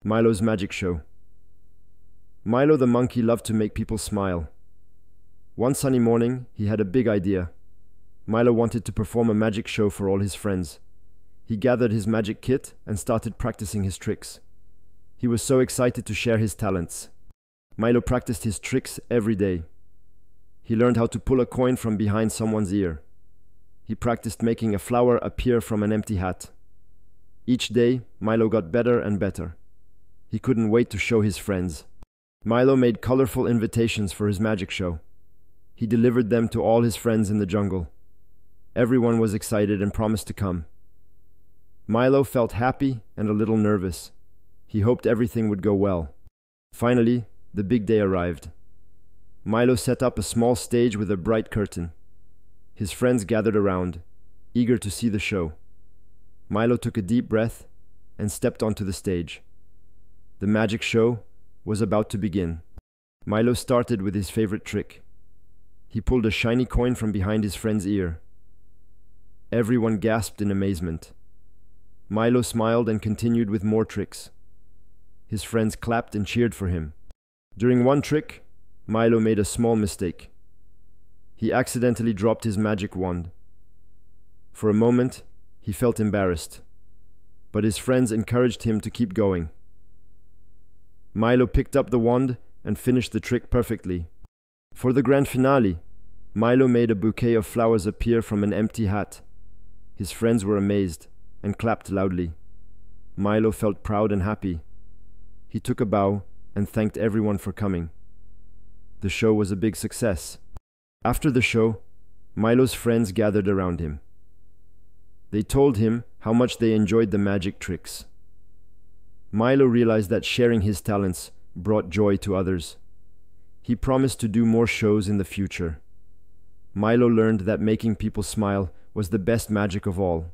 Milo's Magic Show. Milo the monkey loved to make people smile. One sunny morning, he had a big idea. Milo wanted to perform a magic show for all his friends. He gathered his magic kit and started practicing his tricks. He was so excited to share his talents. Milo practiced his tricks every day. He learned how to pull a coin from behind someone's ear. He practiced making a flower appear from an empty hat. Each day, Milo got better and better. He couldn't wait to show his friends. Milo made colorful invitations for his magic show. He delivered them to all his friends in the jungle. Everyone was excited and promised to come. Milo felt happy and a little nervous. He hoped everything would go well. Finally, the big day arrived. Milo set up a small stage with a bright curtain. His friends gathered around, eager to see the show. Milo took a deep breath and stepped onto the stage. The magic show was about to begin. Milo started with his favorite trick. He pulled a shiny coin from behind his friend's ear. Everyone gasped in amazement. Milo smiled and continued with more tricks. His friends clapped and cheered for him. During one trick, Milo made a small mistake. He accidentally dropped his magic wand. For a moment, he felt embarrassed, but his friends encouraged him to keep going. Milo picked up the wand and finished the trick perfectly. For the grand finale, Milo made a bouquet of flowers appear from an empty hat. His friends were amazed and clapped loudly. Milo felt proud and happy. He took a bow and thanked everyone for coming. The show was a big success. After the show, Milo's friends gathered around him. They told him how much they enjoyed the magic tricks. Milo realized that sharing his talents brought joy to others. He promised to do more shows in the future. Milo learned that making people smile was the best magic of all.